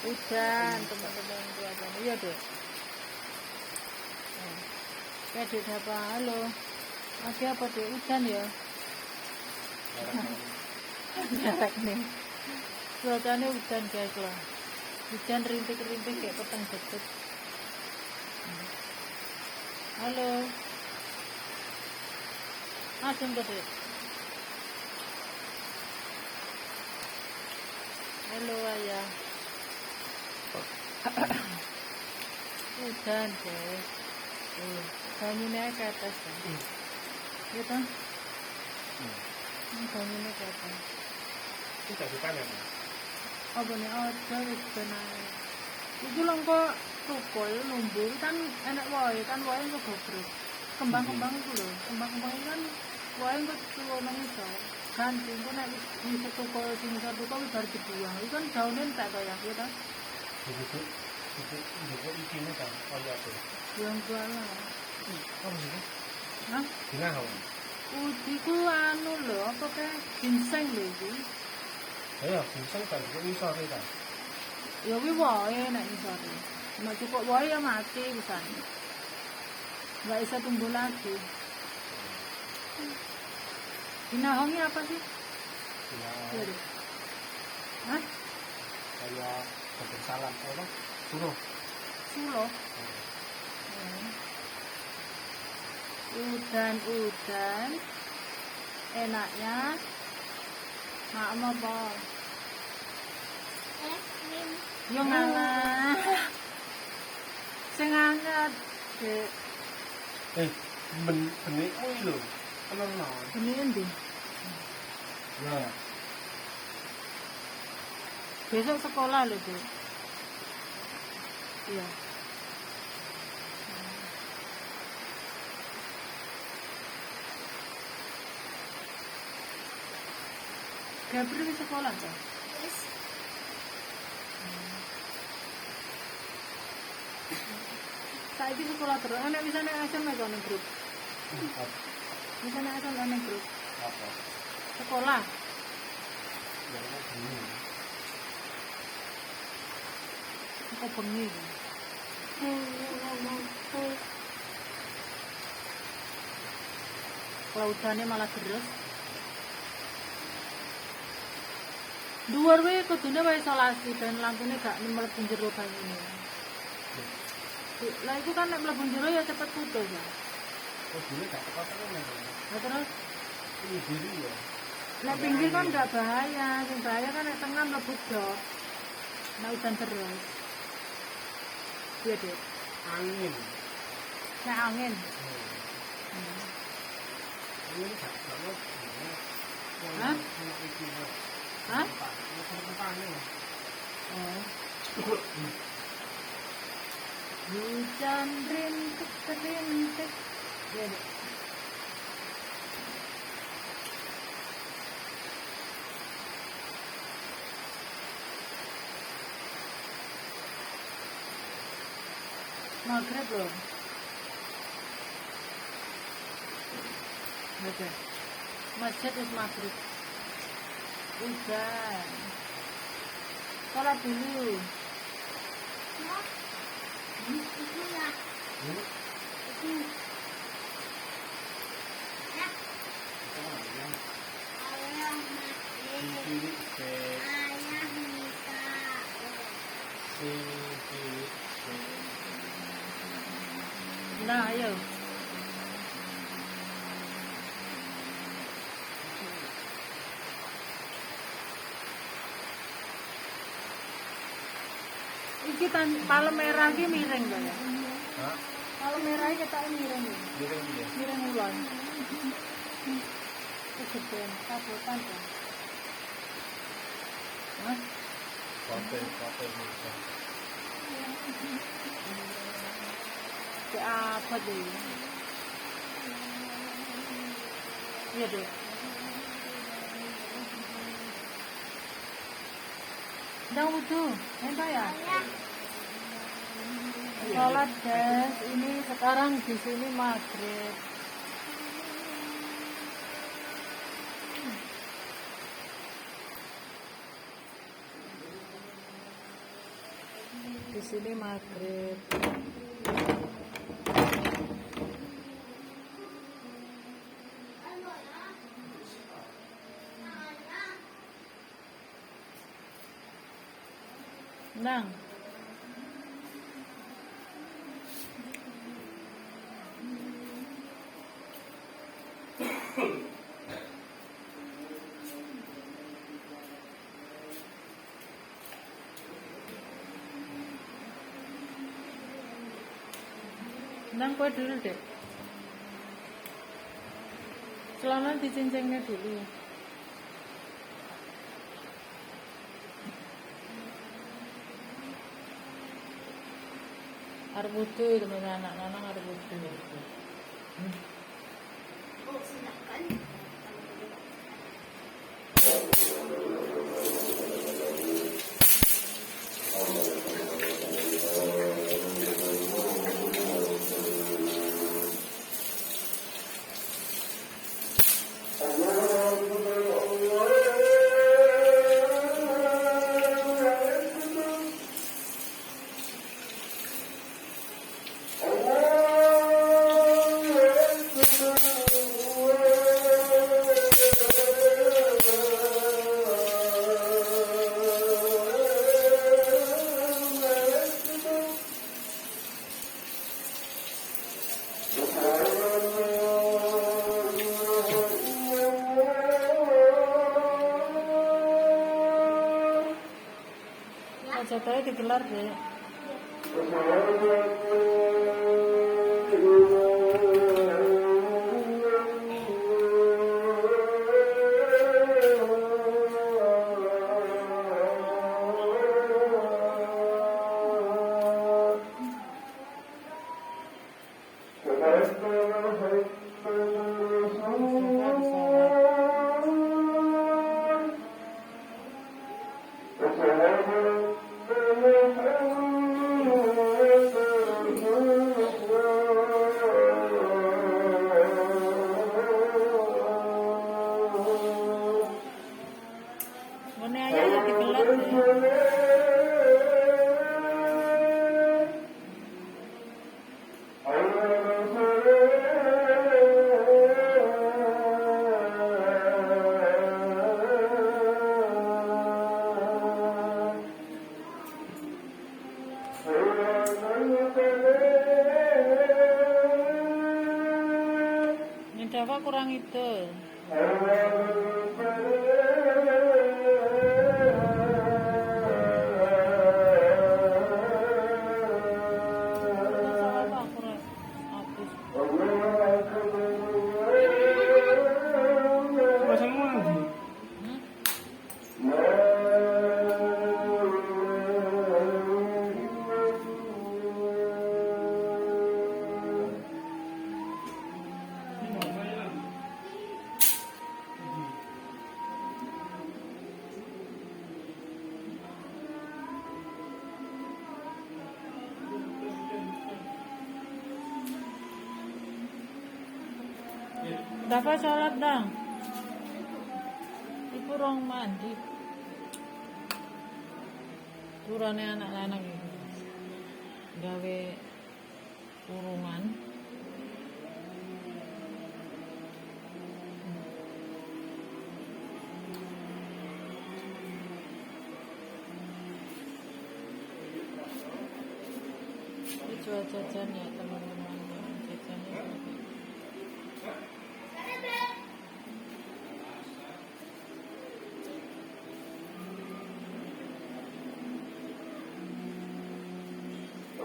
Hujan teman-teman cuacanya. Iya deh. Kayak dek apa? Halo. Lagi apa dek? Hujan ya? Jarak nih. Cuacanya hujan guys lah. Hujan rintik-rintik kayak petang jepit. Halo. Asem ke dek. Halo ayah. Hujan guys. Bangunnya ke atas kan? Gitu? Bangunnya ke atas. Tidak dipanen. Apa nih? Oh, itu benar. Itu loh kok tukul, numbur kan enak wae kan wae kok bobrok. Kembang-kembang itu loh. Kembang-kembang itu kan wae kok tuwa nang iso. Ganti kok nek wis tukul sing iso tukul wis bar dibuang. Itu kan daunnya entek kaya ya ta? Itu isinya kan. Oh iya tuh. Yang jualan. Oh iya. Hah? Gimana kamu? Iku anu lho, apa kayak ginseng lho iki. Ayo, ginseng kan itu iso kan. Ya kuwi wae nek isor. Nek cukup wae ya mati pisan. Enggak bisa tumbuh lagi. Dinaongi apa sih? Ya, Hah? kayak daun salam apa? Suruh. Sulo. Udan-udan enaknya maem apa? Yo ngalah. Sing anget, Dek. Benihmu iki lho. Kenal. Ini endi? Ya. Besok sekolah lho, Dek. Iya. Gabriel di sekolah kan? Yes. Saiki sekolah terus. Nek misane asem nek nang grup. Misane asem nang grup. Apa? Sekolah. Ya, ini. Kok bengi. Lautannya malah deres. Dhuwur wae kudune wae isolasi ben lampune gak mlebu jero banyune. Lah itu kan nek mlebu jero ya cepet putus ya. Oh, dulu gak kepotong ya. Nah terus Ini diri ya. nek pinggir kan gak bahaya, sing bahaya kan nek tengah mlebu jok. Nek udan terus. Iya, Dek. Angin. Nek angin. Ini gak mau. Hah? Hah? Oh. Hujan rintik-rintik. Iya, Dek. Maghrib loh. Oke. Masjid is maghrib. Hujan. Sholat dulu. Itu ya. Itu. Ya. Ayah mati. Ayah minta. Nah, ayo. Iki palem merah iki miring to ya. Hah? Palem merah iki ketake miring ya. Miring dia. Miring ulon. Kegedean kabotan to. Hah? Kopi. Ke apa deh? Iya deh. Udah wudu, entah ya? Sholat guys, ini sekarang di sini maghrib. Di sini maghrib. Nang. Nang kue dulu deh. Celana dicincangnya dulu. Arep wudu teman anak Nanang arep wudu. Oh, silakan. Jatahnya digelar deh. Ini ayahnya digelar deh. Ini Dava kurang itu. Dapat sholat dong. Ibu rong mandi. Turane anak lanang itu. Gawe urungan. Ini jual jajan ya teman-teman. Jajannya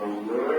Allah